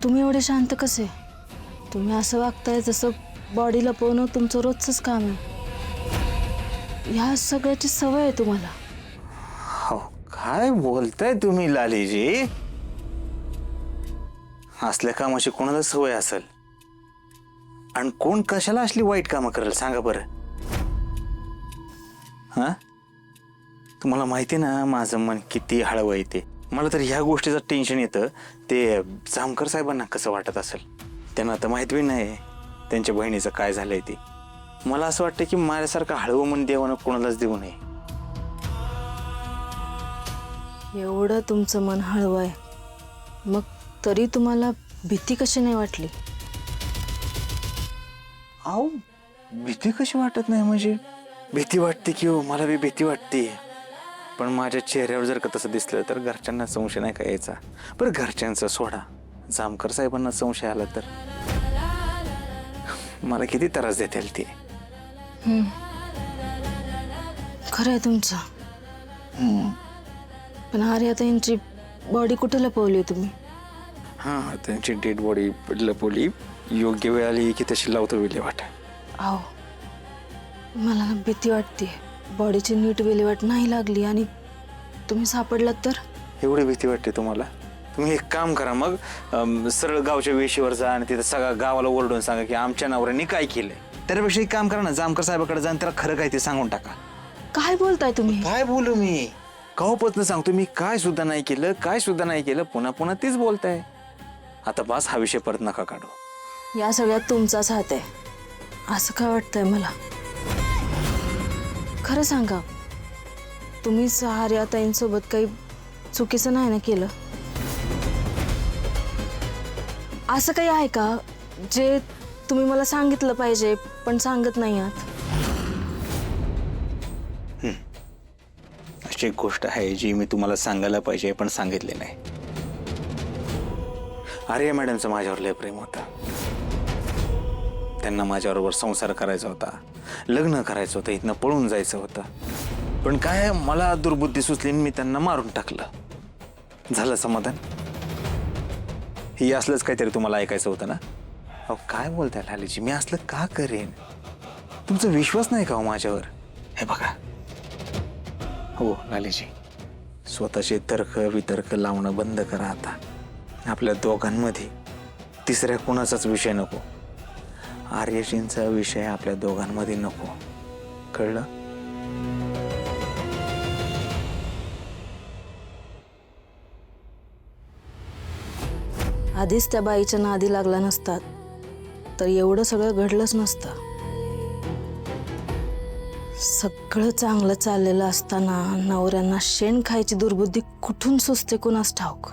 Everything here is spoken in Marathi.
तुम्ही एवढे शांत कसे? तुम्ही असं वागताय जसं बॉडी लपवणं तुमचं रोजचंच काम आहे. ह्या सगळ्याची सवय आहे तुम्हाला. हो, काय बोलताय तुम्ही लालीजी? असल्या कामाची कोणाला सवय असेल? आणि कोण कशाला असली वाईट कामं करेल सांगा बरं? हा, तुम्हाला माहिती ना माझं मन किती हळवं आहे ते. मला तर ह्या गोष्टीचं टेन्शन येतं. ते जामकर साहेबांना कसं वाटत असेल? त्यांना तर माहित बी नाही त्यांच्या बहिणीचं काय झालंय ते. मला असं वाटतं की माझ्यासारखं हळवं मन देवानं कोणालाच देऊ नये. एवढं तुमचं मन हळवं आहे, मग तरी तुम्हाला भीती कशी नाही वाटली? अहो, भीती कशी वाटत नाही म्हणजे? भीती वाटते की हो, मला बी भीती वाटते. पण माझ्या चेहऱ्यावर जर का तसं दिसलं तर घरच्यांना संशय नाही का यायचा? बरं घरच्यांचं सोडा, जामकर साहेबांना संशय आला तर मला किती त्रास देतील ते. खरं आहे तुमचं. पण अरे आता यांची बॉडी कुठे लपवली तुम्ही? हां, त्यांची डेड बॉडी लपवली. योग्य वेळ आली की तशी लावतो विल्हेवाट. अहो, मला ना भीती वाटते. बॉडीची नीट विल्हेवाट नाही लागली आणि तुम्ही सापडलात तर? एवढी भीती वाटते तुम्हाला? तुम्ही एक काम करा मग, सरळ गावच्या वेशीवर जा आणि तिथं सगळ्या गावाला ओरडून सांगा की आमच्या नवऱ्याने काय केलंय. त्यापेक्षा एक काम करा ना, जामकर साहेबाकडे जाऊन त्याला खरं काय ते सांगून टाका. काय बोलताय तुम्ही? काय बोलू मी? कवापासून सांगतो मी काय सुद्धा नाही केलं, काय सुद्धा नाही केलं, पुन्हा पुन्हा तेच बोलताय. आता बस, हा विषय परत नका काढू. या सगळ्यात तुमचाच हात आहे असं काय वाटतंय मला. खरं सांगा, तुम्ही आर्याताईंसोबत काही चुकीचं नाही ना केलं? असं काही आहे का जे तुम्ही मला सांगितलं पाहिजे पण सांगत नाही आहात? अशी एक गोष्ट आहे जी मी तुम्हाला सांगायला पाहिजे पण सांगितले नाही. आर्या मॅडमचं माझ्यावर लय प्रेम होतं. त्यांना माझ्याबरोबर संसार करायचा होता, लग्न करायचं होतं, इथनं पळून जायचं होतं. पण काय, मला दुर्बुद्धी सुचली आणि मी त्यांना मारून टाकलं. झालं समाधान? हे असलंच काहीतरी तुम्हाला ऐकायचं होतं ना? अहो काय बोलताय लालीजी, मी असलं का करेन? तुमचा विश्वास नाही का हो माझ्यावर? हे बघा हो लालीजी, स्वतःचे तर्क वितर्क लावणं बंद करा आता. आपल्या दोघांमध्ये तिसऱ्या कोणाचाच विषय नको. आर्यशींचा विषय आपल्या दोघांमध्ये नको, कळलं? आधीच त्या बाईच्या नादी लागला नसतात तर एवढं सगळं घडलंच नसतं. सगळं चांगलं चाललेलं असताना नवऱ्यांना शेण खायची दुर्बुद्धी कुठून सुचते कुणास ठाऊक.